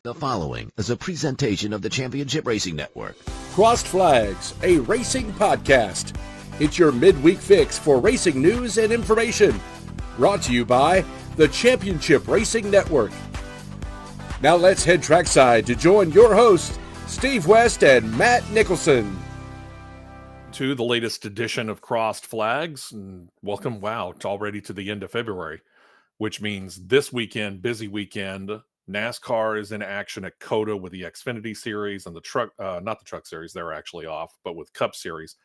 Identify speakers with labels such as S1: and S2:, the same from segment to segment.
S1: The following is a presentation of the Championship Racing Network.
S2: Crossed Flags, a racing podcast. It's your midweek fix for racing news and information. Brought to you by the Championship Racing Network. Now let's head trackside to join your hosts, Steve West and Matt Nicholson.
S3: To the latest edition of Crossed Flags, and welcome, already to the end of February, which means this weekend, busy weekend. NASCAR is in action at COTA with the Xfinity Series and the truck, not the Truck Series, they're actually off, but with Cup Series.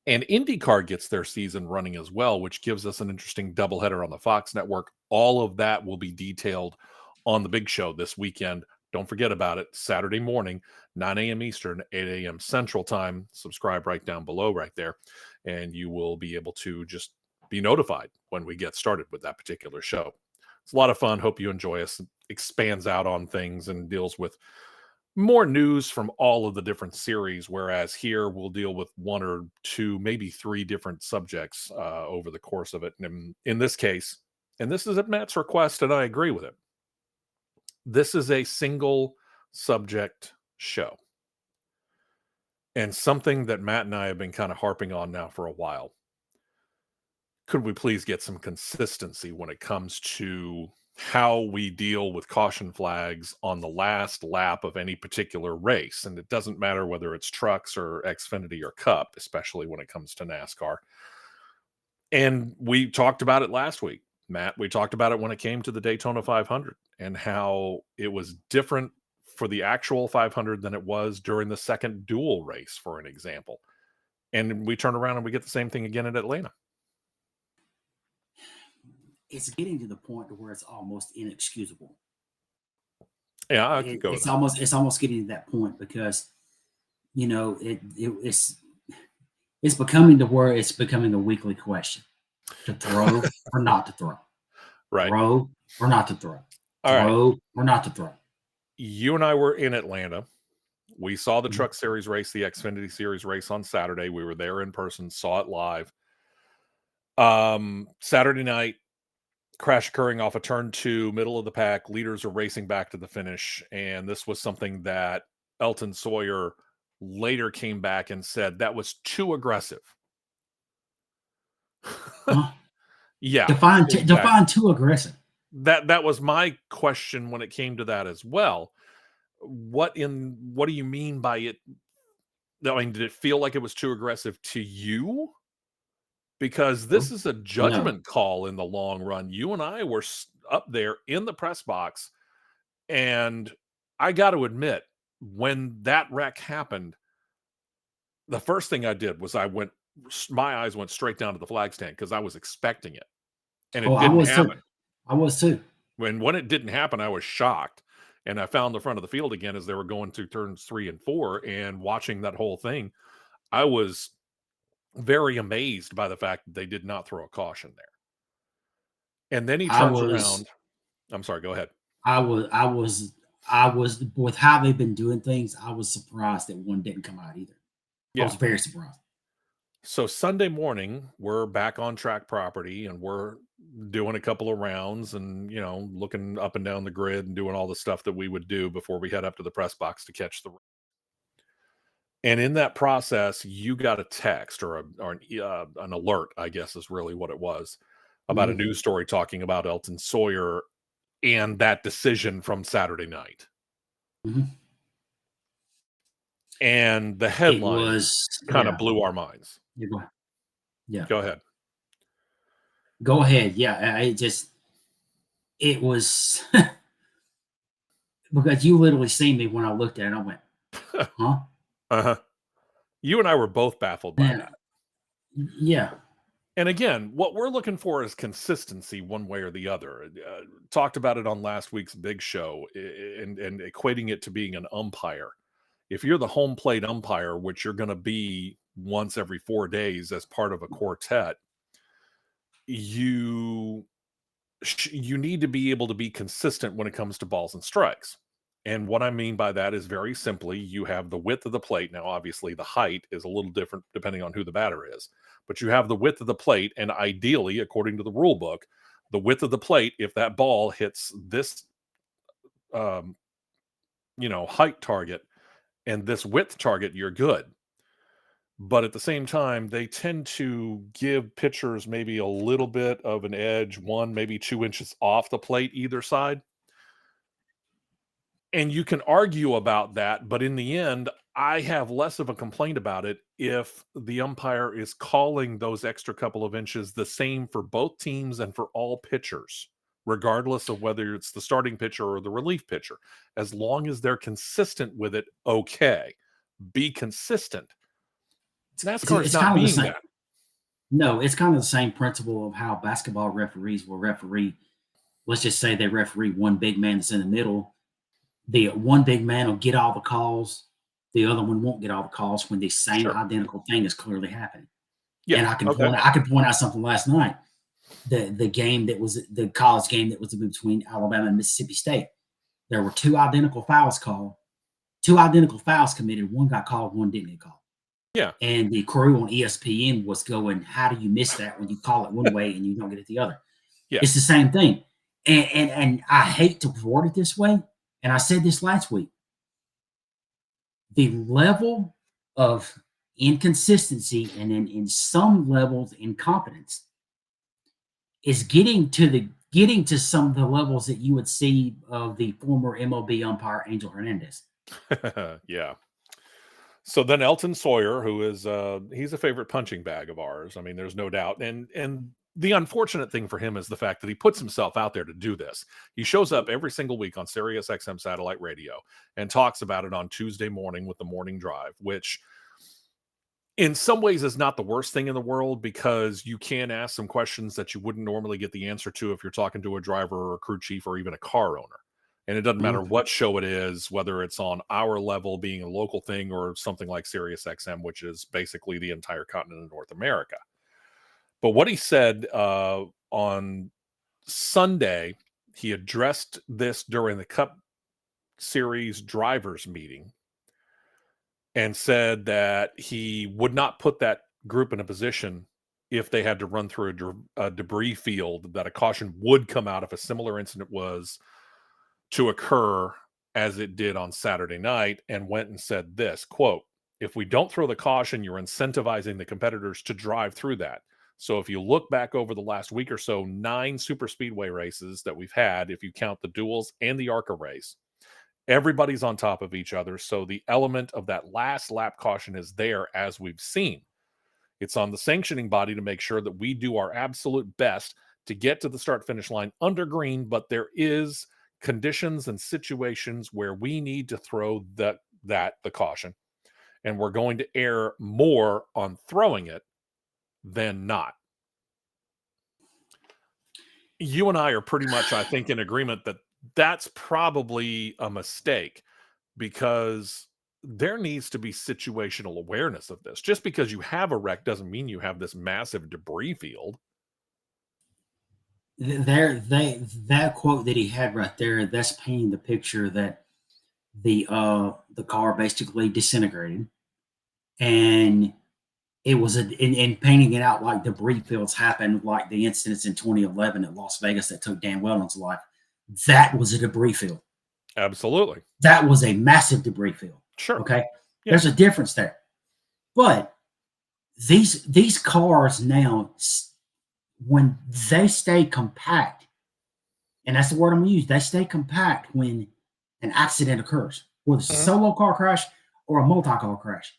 S3: And Indycar gets their season running as well, which gives us an interesting doubleheader on the Fox Network. All of that will be detailed on the big show this weekend. Don't forget about it. Saturday morning, 9 a.m. Eastern, 8 a.m. Central Time. Subscribe right down below right there, and you will be able to just be notified when we get started with that particular show. It's a lot of fun. Hope you enjoy us. It expands out on things and deals with more news from all of the different series, whereas here we'll deal with one or two, maybe three different subjects over the course of it. And in this case, and this is at Matt's request, and I agree with it, this is a single subject show. And something that Matt and I have been kind of harping on now for a while. Could we please get some consistency when it comes to how we deal with caution flags on the last lap of any particular race? And it doesn't matter whether it's trucks or Xfinity or Cup, especially when it comes to NASCAR. And we talked about it last week, Matt. We talked about it when it came to the Daytona 500 and how it was different for the actual 500 than it was during the second dual race, for an example. And we turn around and we get the same thing again at Atlanta.
S4: It's getting to the point to where it's almost inexcusable.
S3: Yeah, I could go.
S4: It's almost getting to that point because, you know, it's becoming to where it's becoming a weekly question: to throw or not to throw,
S3: Right?
S4: Throw or not to throw,
S3: All
S4: throw
S3: right.
S4: or not to throw.
S3: You and I were in Atlanta. We saw the Truck Series race, the Xfinity Series race on Saturday. We were there in person, saw it live. Saturday night. Crash occurring off of turn 2, middle of the pack. Leaders are racing back to the finish. And this was something that Elton Sawyer later came back and said that was too aggressive. Yeah.
S4: Define too aggressive.
S3: That was my question when it came to that as well. What do you mean by it? I mean, did it feel like it was too aggressive to you? Because this is a judgment call in the long run. You and I were up there in the press box, and I got to admit, when that wreck happened, the first thing I did was my eyes went straight down to the flag stand because I was expecting it, and it didn't happen.
S4: I was too.
S3: When it didn't happen, I was shocked, and I found the front of the field again as they were going through turns 3 and 4, and watching that whole thing, I was very amazed by the fact that they did not throw a caution there. And then he turns around. I'm sorry, go ahead.
S4: I was with how they've been doing things. I was surprised that one didn't come out either. Yeah. I was very surprised.
S3: So Sunday morning, we're back on track property and we're doing a couple of rounds and, you know, looking up and down the grid and doing all the stuff that we would do before we head up to the press box to catch the. And in that process, you got a text or an alert, I guess is really what it was, about a news story talking about Elton Sawyer and that decision from Saturday night. Mm-hmm. And the headline kind of blew our minds.
S4: Yeah.
S3: Go ahead.
S4: Go ahead. Yeah. It was because you literally seen me when I looked at it. I went, huh?
S3: Uh-huh. You and I were both baffled by that.
S4: Yeah.
S3: And again, what we're looking for is consistency one way or the other. Talked about it on last week's big show and equating it to being an umpire. If you're the home plate umpire, which you're going to be once every 4 days as part of a quartet, you need to be able to be consistent when it comes to balls and strikes. And what I mean by that is very simply, you have the width of the plate. Now, obviously, the height is a little different depending on who the batter is. But you have the width of the plate, and ideally, according to the rule book, the width of the plate, if that ball hits this height target and this width target, you're good. But at the same time, they tend to give pitchers maybe a little bit of an edge, 1, maybe 2 inches off the plate either side. And you can argue about that, but in the end, I have less of a complaint about it if the umpire is calling those extra couple of inches the same for both teams and for all pitchers, regardless of whether it's the starting pitcher or the relief pitcher. As long as they're consistent with it, okay. Be consistent. NASCAR is not being that.
S4: No, it's kind of the same principle of how basketball referees will referee. Let's just say they referee one big man that's in the middle. The one big man will get all the calls. The other one won't get all the calls when the same identical thing is clearly happening. Yeah, and I can point out something last night. The game that was the college game that was between Alabama and Mississippi State. There were 2 identical fouls called, 2 identical fouls committed. One got called, one didn't get called.
S3: Yeah.
S4: And the crew on ESPN was going, how do you miss that when you call it one way and you don't get it the other? Yeah. It's the same thing. And I hate to word it this way, and I said this last week. The level of inconsistency and then in some levels incompetence is getting to some of the levels that you would see of the former MLB umpire Angel Hernandez.
S3: Yeah. So then Elton Sawyer, who is he's a favorite punching bag of ours. I mean, there's no doubt. And the unfortunate thing for him is the fact that he puts himself out there to do this. He shows up every single week on Sirius XM satellite radio and talks about it on Tuesday morning with the morning drive, which in some ways is not the worst thing in the world because you can ask some questions that you wouldn't normally get the answer to if you're talking to a driver or a crew chief or even a car owner. And it doesn't matter what show it is, whether it's on our level being a local thing or something like Sirius XM, which is basically the entire continent of North America. But what he said on Sunday, he addressed this during the Cup Series drivers meeting and said that he would not put that group in a position if they had to run through a debris field, that a caution would come out if a similar incident was to occur as it did on Saturday night, and went and said this, quote, "If we don't throw the caution, you're incentivizing the competitors to drive through that. So if you look back over the last week or so, 9 super speedway races that we've had, if you count the duels and the ARCA race, everybody's on top of each other. So the element of that last lap caution is there, as we've seen. It's on the sanctioning body to make sure that we do our absolute best to get to the start-finish line under green, but there is conditions and situations where we need to throw the caution, and we're going to err more on throwing it than not." You and I are pretty much, I think, in agreement that that's probably a mistake, because there needs to be situational awareness of this. Just because you have a wreck doesn't mean you have this massive debris field.
S4: That quote that he had right there, that's painting the picture that the car basically disintegrated, and it was in painting it out like debris fields happened, like the incidents in 2011 at Las Vegas that took Dan Whelan's life. That was a debris field.
S3: Absolutely.
S4: That was a massive debris field.
S3: Sure.
S4: Okay. Yeah. There's a difference there. But these cars now, when they stay compact, and that's the word I'm going to use, they stay compact when an accident occurs, whether it's a solo car crash or a multi-car crash.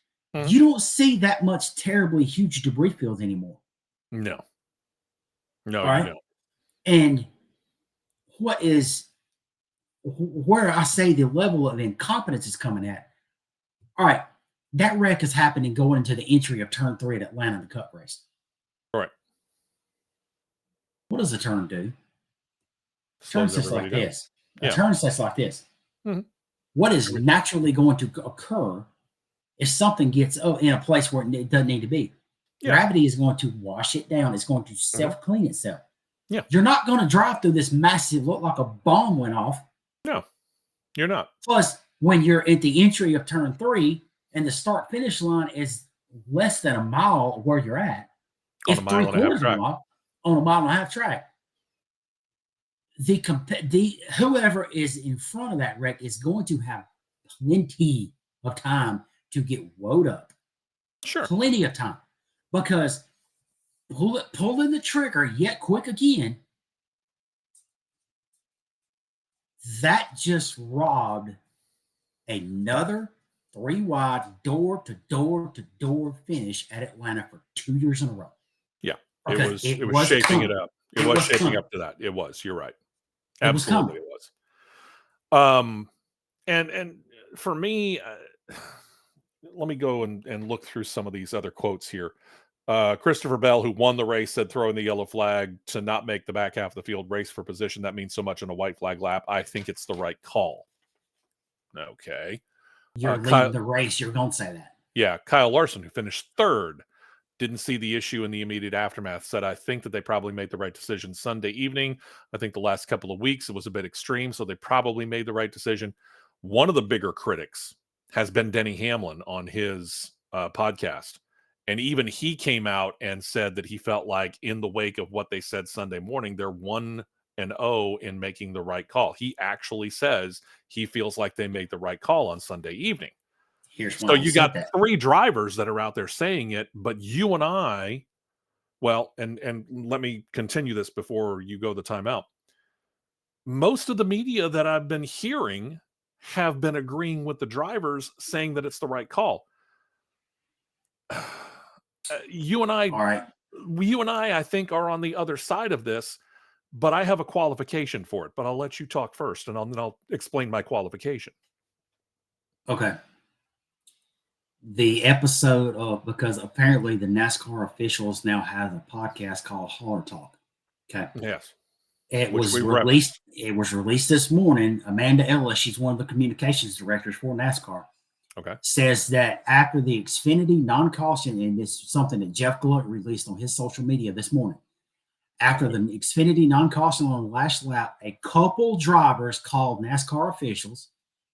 S4: You don't see that much terribly huge debris fields anymore.
S3: No, you don't.
S4: And where I say the level of incompetence is coming at, all right, that wreck is happening going into the entry of turn 3 at Atlanta in the Cup race.
S3: Right.
S4: What does a turn do? Turn sets like this. A turn sets like this. What is naturally going to occur if something gets in a place where it doesn't need to be? Gravity is going to wash it down. It's going to self-clean itself.
S3: Yeah.
S4: You're not going to drive through this massive, look like a bomb went off.
S3: No, you're not.
S4: Plus, when you're at the entry of turn 3 and the start-finish line is less than a mile where you're at,
S3: on a mile and a half track.
S4: On a mile and a half track, whoever is in front of that wreck is going to have plenty of time to get woed up.
S3: Sure.
S4: Plenty of time. Because pulling the trigger yet quick again, that just robbed another 3 wide door to door to door finish at Atlanta for 2 years in a row.
S3: Yeah.
S4: Because
S3: It was shaping
S4: coming.
S3: it up. It was shaping
S4: coming.
S3: up to that. It was. You're right.
S4: It was
S3: Absolutely,
S4: coming.
S3: it was. And for me, let me go and look through some of these other quotes here. Christopher Bell, who won the race, said throwing the yellow flag to not make the back half of the field race for position, that means so much in a white flag lap. I think it's the right call. Okay.
S4: You're leading the race. You're going to say that.
S3: Yeah. Kyle Larson, who finished third, didn't see the issue in the immediate aftermath, said, I think that they probably made the right decision Sunday evening. I think the last couple of weeks it was a bit extreme, so they probably made the right decision. One of the bigger critics has been Denny Hamlin on his podcast. And even he came out and said that he felt like in the wake of what they said Sunday morning, they're 1-0 in making the right call. He actually says he feels like they made the right call on Sunday evening. So you got 3 drivers that are out there saying it, but you and I, well, and let me continue this before you go the timeout. Most of the media that I've been hearing have been agreeing with the drivers, saying that it's the right call. You and I,
S4: all right.
S3: You and I think, are on the other side of this, but I have a qualification for it. But I'll let you talk first, and then I'll explain my qualification.
S4: Okay. The episode of, because apparently the NASCAR officials now have a podcast called Hard Talk. Okay.
S3: Yes.
S4: It was released. It was released this morning. Amanda Ellis, she's one of the communications directors for NASCAR.
S3: Okay.
S4: Says that after the Xfinity non-caution, and this is something that Jeff Gluck released on his social media this morning. After the Xfinity non-caution on the last lap, a couple drivers called NASCAR officials.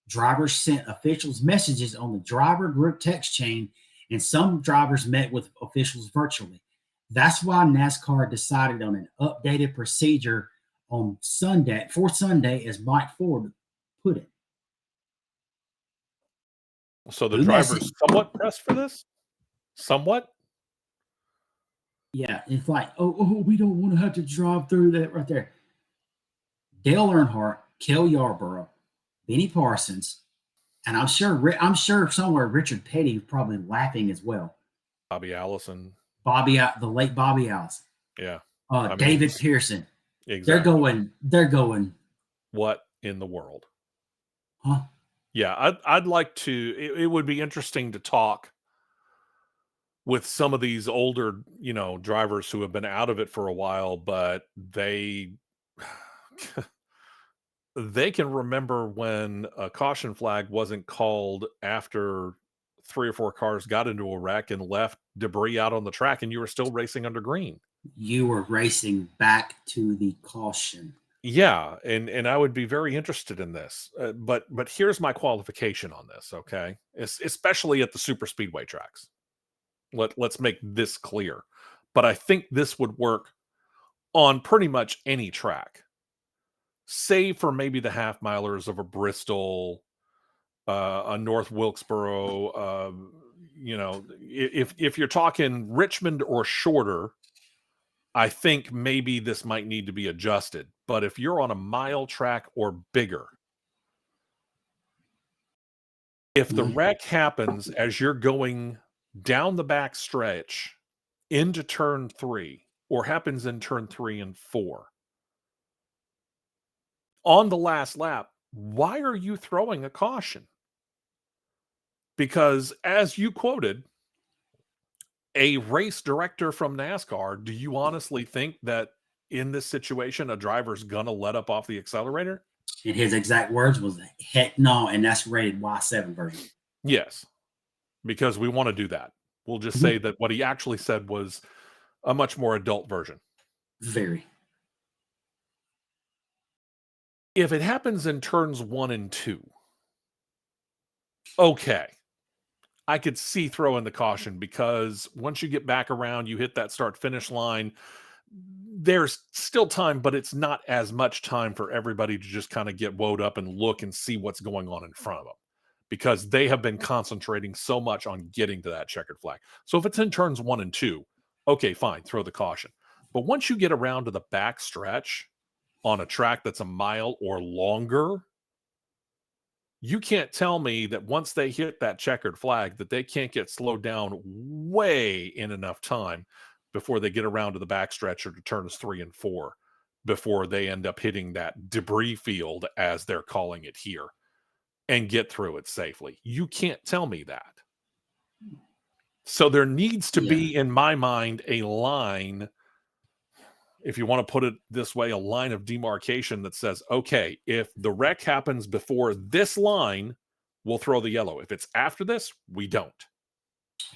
S4: Drivers sent officials messages on the driver group text chain, and some drivers met with officials virtually. That's why NASCAR decided on an updated procedure on Sunday, for Sunday, as Mike Ford put it.
S3: So the drivers somewhat pressed for this? Somewhat?
S4: Yeah, it's like, oh, we don't want to have to drive through that right there. Dale Earnhardt, Kel Yarborough, Benny Parsons, and I'm sure somewhere Richard Petty probably laughing as well.
S3: Bobby Allison.
S4: The late Bobby Allison.
S3: Yeah.
S4: David Pearson.
S3: Exactly.
S4: They're going.
S3: What in the world?
S4: Huh?
S3: Yeah, I'd like to. It would be interesting to talk with some of these older, drivers who have been out of it for a while, but they can remember when a caution flag wasn't called after 3 or 4 cars got into a wreck and left debris out on the track, and you were still racing under green.
S4: You were racing back to the caution.
S3: Yeah, and I would be very interested in this. But here's my qualification on this, okay? Especially at the super speedway tracks. Let's make this clear. But I think this would work on pretty much any track. Save for maybe the half milers of a Bristol, a North Wilkesboro, if you're talking Richmond or shorter, I think maybe this might need to be adjusted. But if you're on a mile track or bigger, if the wreck happens as you're going down the back stretch into turn 3, or happens in turn 3 and 4, on the last lap, why are you throwing a caution? Because as you quoted, a race director from NASCAR, do you honestly think that in this situation, a driver's gonna let up off the accelerator?
S4: And his exact words was, heck no, and that's rated Y7 version.
S3: Yes, because we want to do that. We'll just say that what he actually said was a much more adult version.
S4: Very.
S3: If it happens in turns 1 and 2, okay, I could see throwing the caution, because once you get back around, you hit that start-finish line, there's still time, but it's not as much time for everybody to just kind of get woed up and look and see what's going on in front of them. because they have been concentrating so much on getting to that checkered flag. So if it's in turns 1 and 2, okay, fine, throw the caution. But once you get around to the back stretch on a track that's a mile or longer, you can't tell me that once they hit that checkered flag that they can't get slowed down way in enough time before they get around to the back stretch or to turns 3 and 4 before they end up hitting that debris field, as they're calling it here, and get through it safely. You can't tell me that. So there needs to be, in my mind, a line, if you want to put it this way, a line of demarcation that says, okay, if the wreck happens before this line, we'll throw the yellow. If it's after this, we don't.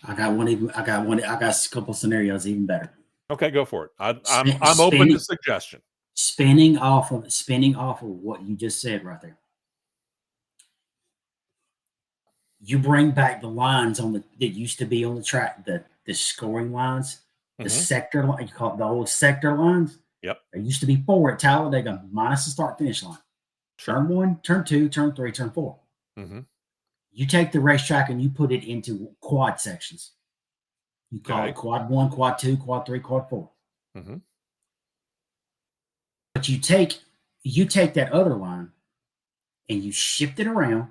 S4: I got a couple scenarios even better.
S3: Okay, go for it. I'm open to suggestion.
S4: Spinning off of what you just said right there. You bring back the lines that used to be on the track, the scoring lines, the sector line, you call it the old sector lines.
S3: Yep.
S4: There used to be 4 at Talladega minus the start finish line.
S3: Sure.
S4: Turn 1, turn 2, turn 3, turn 4.
S3: Mm-hmm.
S4: You take the racetrack and you put it into quad sections. You call it quad 1, quad 2, quad 3, quad 4.
S3: Mm-hmm.
S4: But you take that other line and you shift it around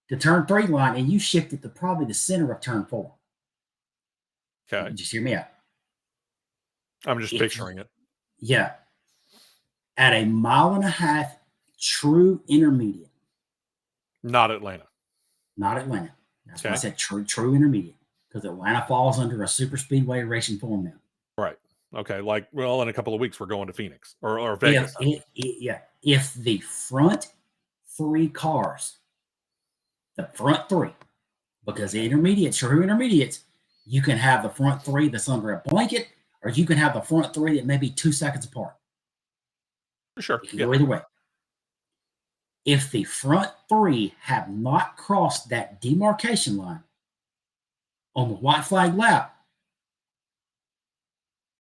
S4: to turn 3 line, and you shift it to probably the center of turn 4.
S3: Okay.
S4: Just hear me out.
S3: I'm just picturing it.
S4: Yeah. At a 1.5 mile true intermediate.
S3: Not Atlanta.
S4: That's why I said true intermediate, because Atlanta falls under a super speedway racing form now.
S3: Right. Okay. In a couple of weeks, we're going to Phoenix or Vegas.
S4: If the front 3 cars, because true intermediates, you can have the front 3 that's under a blanket, or you can have the front 3 that may be 2 seconds apart.
S3: Sure.
S4: You can go either way. If the front 3 have not crossed that demarcation line on the white flag lap,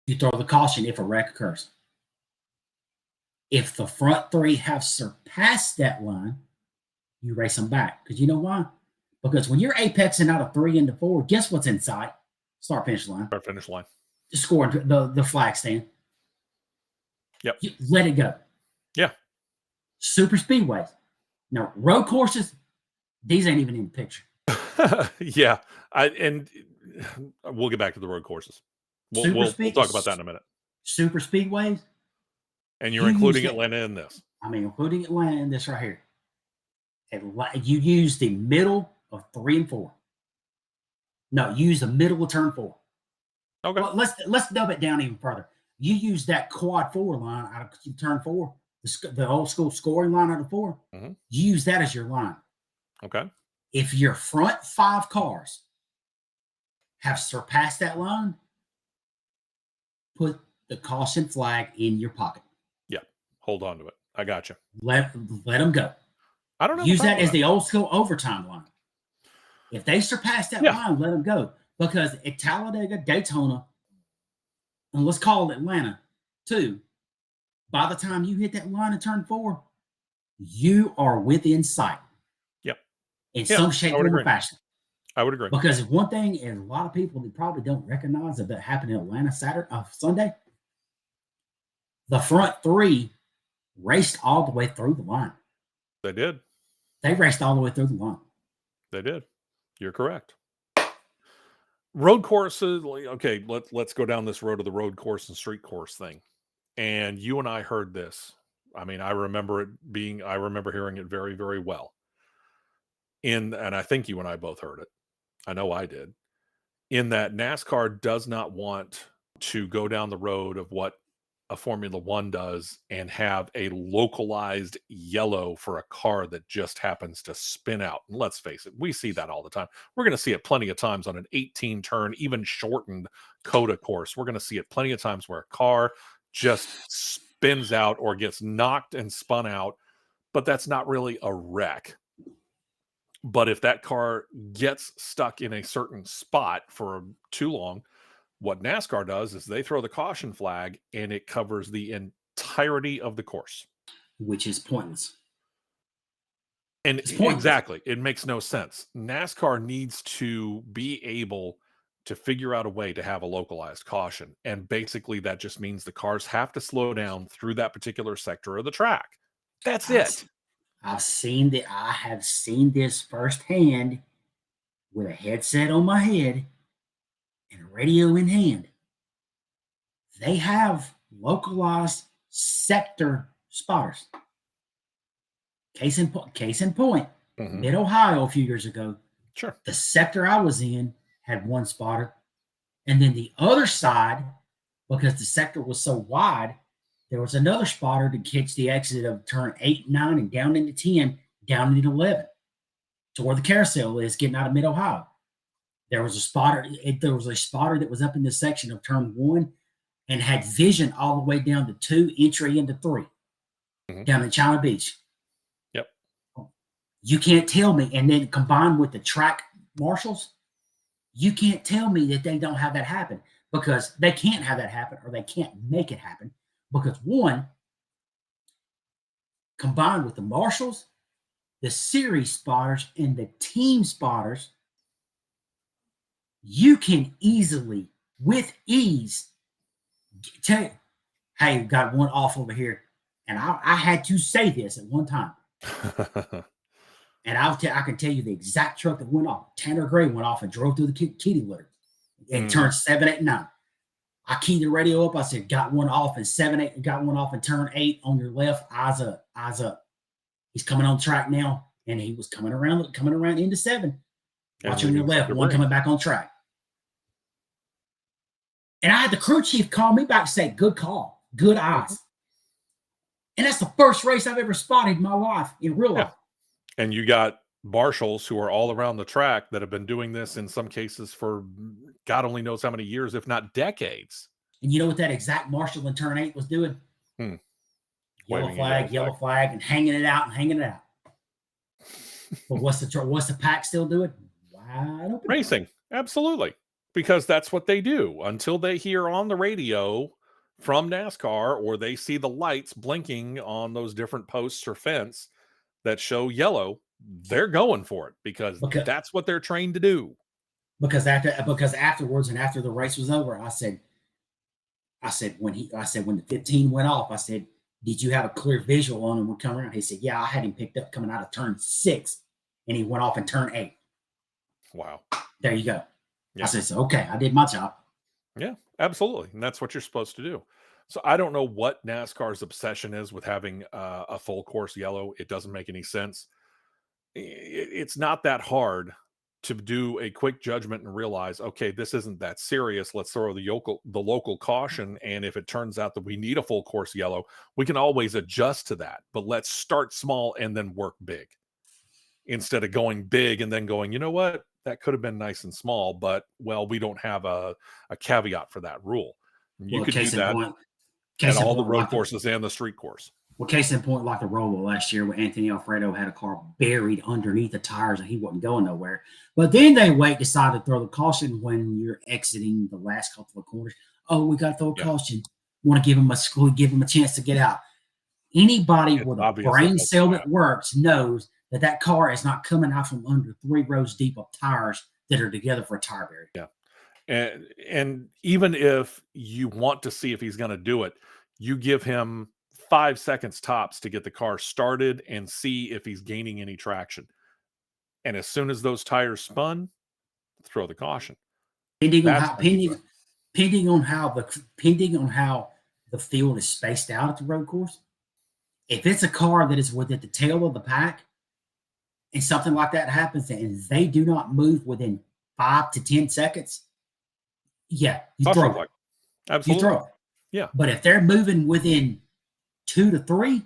S4: you throw the caution if a wreck occurs. If the front 3 have surpassed that line, you race them back. Because you know why? Because when you're apexing out of 3 into 4, guess what's in sight? Start finish line. The score, the flag stand.
S3: Yep.
S4: You let it go.
S3: Yeah.
S4: Super speedways. Now, road courses, these ain't even in the picture.
S3: Yeah. And we'll get back to the road courses. We'll talk about that in a minute.
S4: Super speedways.
S3: And you're including Atlanta in this.
S4: I'm including Atlanta in this right here. You use the middle of 3 and 4. No, use the middle of turn 4.
S3: Okay.
S4: Well, let's dub it down even further. You use that quad 4 line out of turn 4, the old school scoring line out of 4.
S3: Mm-hmm.
S4: You use that as your line.
S3: Okay.
S4: If your front 5 cars have surpassed that line, put the caution flag in your pocket.
S3: Yeah. Hold on to it. I got you.
S4: Let them go.
S3: I don't know.
S4: Use that as the old school overtime line. If they surpass that line, let them go. Because at Talladega, Daytona, and let's call it Atlanta too, by the time you hit that line in turn 4, you are within sight.
S3: Yep.
S4: In some shape, form, or fashion.
S3: I would agree.
S4: Because one thing, and a lot of people that probably don't recognize that happened in Atlanta Sunday, the front 3 raced all the way through the line.
S3: They did.
S4: They raced all the way through the line.
S3: They did. You're correct. Road courses, okay, let's go down this road of the road course and street course thing. And you and I heard this. I mean, I remember hearing it very, very well. And I think you and I both heard it. I know I did. In that NASCAR does not want to go down the road of what a Formula One does and have a localized yellow for a car that just happens to spin out. And let's face it, we see that all the time. We're going to see it plenty of times on an 18 turn, even shortened COTA course. We're going to see it plenty of times where a car just spins out or gets knocked and spun out, but that's not really a wreck. But if that car gets stuck in a certain spot for too long, what NASCAR does is they throw the caution flag and it covers the entirety of the course.
S4: Which is pointless.
S3: And
S4: It's pointless.
S3: exactly, it makes no sense. NASCAR needs to be able to figure out a way to have a localized caution. And basically that just means the cars have to slow down through that particular sector of the track. That's it.
S4: I have seen this firsthand with a headset on my head and a radio in hand. They have localized sector spotters. Case in point, Mid-Ohio a few years ago,
S3: Sure.
S4: the sector I was in had one spotter. And then the other side, because the sector was so wide, there was another spotter to catch the exit of turn 8, 9, and down into 10, down into 11, to where the carousel is getting out of Mid-Ohio. There was a spotter that was up in the section of turn 1 and had vision all the way down to 2, entry into 3, down in China Beach.
S3: Yep.
S4: You can't tell me, and then combined with the track marshals, you can't tell me that they don't have that happen, because they can't have that happen, or they can't make it happen, because one, combined with the marshals, the series spotters, and the team spotters, you can easily, with ease, tell, hey, got one off over here. And I had to say this at one time. And I can tell you the exact truck that went off. Tanner Gray went off and drove through the kitty litter. It turned 7, 8, 9. I keyed the radio up. I said, got one off in 7, 8. Got one off in turn 8 on your left. Eyes up, eyes up. He's coming on track now. And he was coming around into 7. Watch on your left, one coming back on track. And I had the crew chief call me back and say, good call, good eyes. And that's the first race I've ever spotted in my life, in real life.
S3: And you got marshals who are all around the track that have been doing this in some cases for God only knows how many years, if not decades.
S4: And you know what that exact marshal in turn 8 was doing? Yellow flag, and hanging it out. But what's the pack still doing? Wide open.
S3: Racing, absolutely. Because that's what they do until they hear on the radio from NASCAR, or they see the lights blinking on those different posts or fence that show yellow. They're going for it because that's what they're trained to do. Because
S4: afterwards and after the race was over, I said when the 15 went off, I said, did you have a clear visual on him when coming around? He said, yeah, I had him picked up coming out of turn 6, and he went off in turn 8.
S3: Wow.
S4: There you go.
S3: Yeah.
S4: I said, so, okay, I did my job.
S3: Yeah, absolutely. And that's what you're supposed to do. So I don't know what NASCAR's obsession is with having a full course yellow. It doesn't make any sense. It's not that hard to do a quick judgment and realize, okay, this isn't that serious. Let's throw the local caution. And if it turns out that we need a full course yellow, we can always adjust to that. But let's start small and then work big, instead of going big and then going, you know what? That could have been nice and small, but we don't have a caveat for that rule. You could do that at all the road courses and the street course.
S4: Well, case in point, like the Roval last year, where Anthony Alfredo had a car buried underneath the tires and he wasn't going nowhere. But then they decided to throw the caution when you're exiting the last couple of corners. Oh, we got to throw a caution. Want to give him a chance to get out. Anybody with a brain cell that works knows that car is not coming out from under 3 rows deep of tires that are together for a tire barrier.
S3: Yeah. And even if you want to see if he's going to do it, you give him 5 seconds tops to get the car started and see if he's gaining any traction. And as soon as those tires spun, throw the caution.
S4: Depending on how the field is spaced out at the road course, if it's a car that is within the tail of the pack and something like that happens and they do not move within 5 to 10 seconds, you throw it.
S3: Absolutely.
S4: You throw it.
S3: Yeah.
S4: But if they're moving within 2 to 3,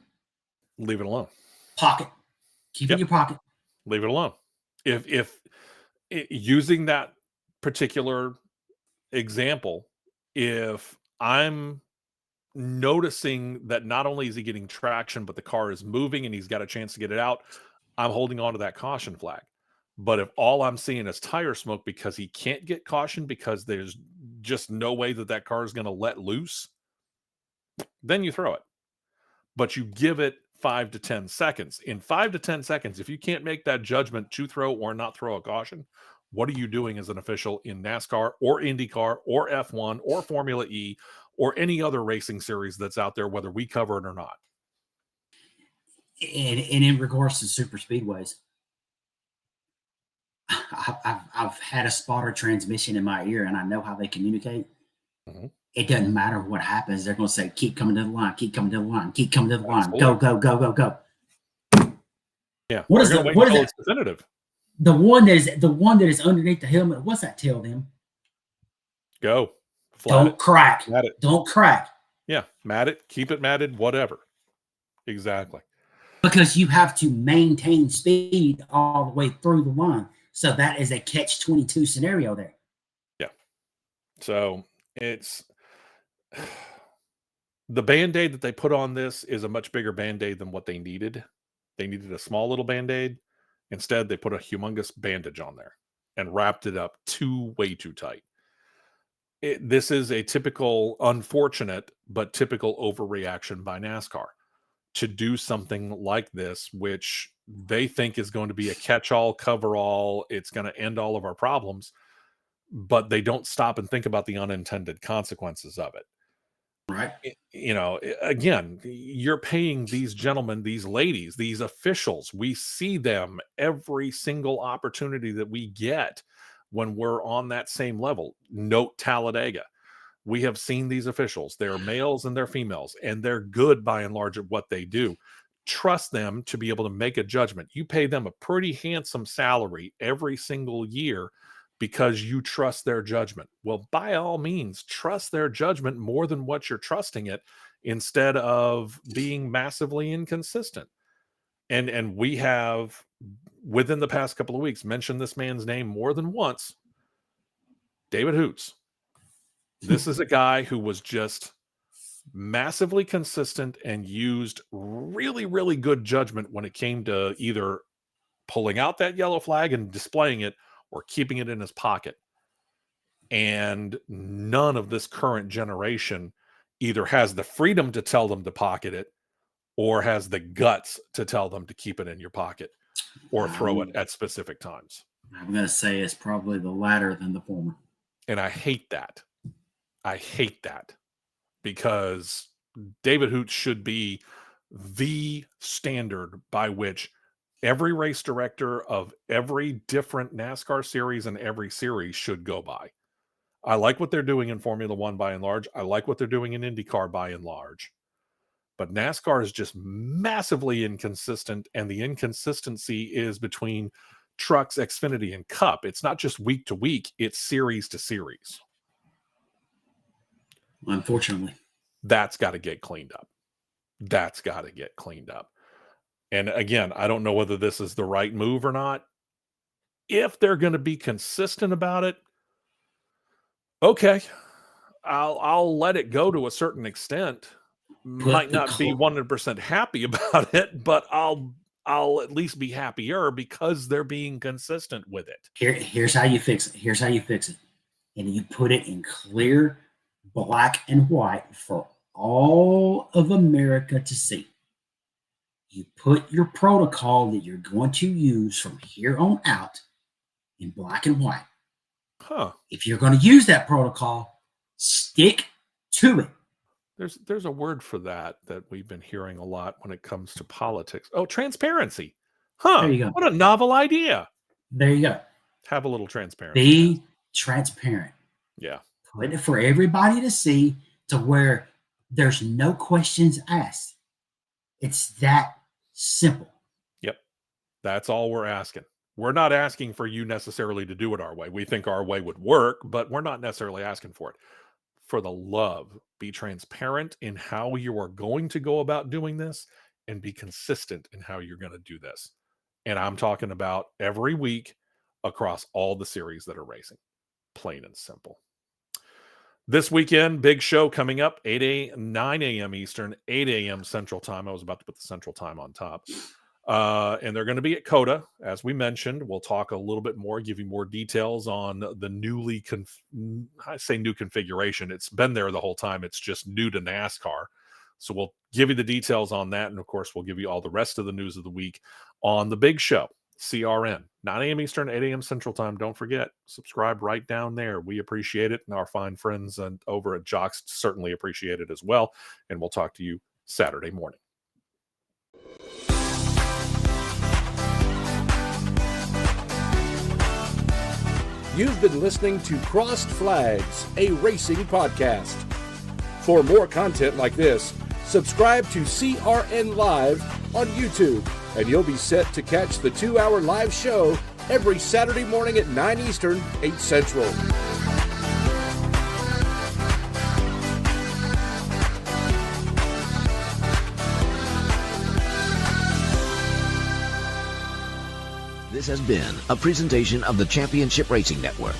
S3: leave it alone.
S4: Pocket. Keep it in your pocket.
S3: Leave it alone. If using that particular example, if I'm noticing that not only is he getting traction, but the car is moving and he's got a chance to get it out, I'm holding on to that caution flag. But if all I'm seeing is tire smoke because he can't get caution because there's just no way that car is going to let loose, then you throw it. But you give it 5 to 10 seconds. In 5 to 10 seconds, if you can't make that judgment to throw or not throw a caution, what are you doing as an official in NASCAR or IndyCar or F1 or Formula E or any other racing series that's out there, whether we cover it or not?
S4: And in regards to super speedways, I've had a spotter transmission in my ear, and I know how they communicate.
S3: Mm-hmm.
S4: It doesn't matter what happens; they're going to say, "Keep coming to the line, keep coming to the line, keep coming to the line, go, go, go, go, go."
S3: Yeah,
S4: what is that? What is
S3: it's definitive?
S4: The one that is underneath the helmet. What's that tell them?
S3: Go.
S4: Don't crack.
S3: Mat it.
S4: Don't crack.
S3: Yeah, mat it. Keep it matted. Whatever. Exactly.
S4: Because you have to maintain speed all the way through the line. So that is a catch-22 scenario there.
S3: Yeah. So it's the Band-Aid that they put on this is a much bigger Band-Aid than what they needed. They needed a small little Band-Aid. Instead, they put a humongous bandage on there and wrapped it up way too tight. This is a typical, unfortunate, but typical overreaction by NASCAR to do something like this, which they think is going to be a catch-all, cover-all. It's going to end all of our problems, but they don't stop and think about the unintended consequences of it.
S4: Right.
S3: Again, you're paying these gentlemen, these ladies, these officials. We see them every single opportunity that we get when we're on that same level. Note Talladega. We have seen these officials. They're males and they're females, and they're good by and large at what they do. Trust them to be able to make a judgment. You pay them a pretty handsome salary every single year because you trust their judgment. Well, by all means, trust their judgment more than what you're trusting it, instead of being massively inconsistent. And we have, within the past couple of weeks, mentioned this man's name more than once. David Hoots. This is a guy who was just massively consistent and used really, really good judgment when it came to either pulling out that yellow flag and displaying it or keeping it in his pocket. And none of this current generation either has the freedom to tell them to pocket it or has the guts to tell them to keep it in your pocket or throw it at specific times.
S4: I'm going to say it's probably the latter than the former.
S3: And I hate that. I hate that, because David Hoots should be the standard by which every race director of every different NASCAR series and every series should go by. I like what they're doing in Formula One by and large. I like what they're doing in IndyCar by and large. But NASCAR is just massively inconsistent, and the inconsistency is between Trucks, Xfinity, and Cup. It's not just week to week, it's series to series.
S4: Unfortunately.
S3: That's got to get cleaned up. That's got to get cleaned up. And again, I don't know whether this is the right move or not. If they're going to be consistent about it, okay, I'll let it go to a certain extent. Might not be 100% happy about it, but I'll at least be happier because they're being consistent with it.
S4: Here's how you fix it. And you put it in clear black and white for all of America to see. You put your protocol that you're going to use from here on out in black and white.
S3: Huh.
S4: If you're going to use that protocol, stick to it.
S3: There's a word for that we've been hearing a lot when it comes to politics. Oh, transparency. Huh.
S4: There you go.
S3: What a novel idea.
S4: There you go.
S3: Have a little transparency.
S4: Be transparent.
S3: Yeah.
S4: Put it for everybody to see, to where there's no questions asked. It's that simple.
S3: Yep. That's all we're asking. We're not asking for you necessarily to do it our way. We think our way would work, but we're not necessarily asking for it. For the love, be transparent in how you are going to go about doing this, and be consistent in how you're going to do this. And I'm talking about every week across all the series that are racing. Plain and simple. This weekend, big show coming up, 9 a.m. Eastern, 8 a.m. Central Time. I was about to put the Central Time on top. And they're going to be at COTA, as we mentioned. We'll talk a little bit more, give you more details on the I say new configuration. It's been there the whole time. It's just new to NASCAR. So we'll give you the details on that. And of course, we'll give you all the rest of the news of the week on the big show, CRN, 9 a.m. Eastern, 8 a.m. Central Time. Don't forget, subscribe right down there. We appreciate it. And our fine friends over at Jocks certainly appreciate it as well. And we'll talk to you Saturday morning.
S2: You've been listening to Crossed Flags, a racing podcast. For more content like this, subscribe to CRN Live on YouTube, and you'll be set to catch the 2-hour live show every Saturday morning at 9 Eastern, 8 Central.
S1: This has been a presentation of the Championship Racing Network.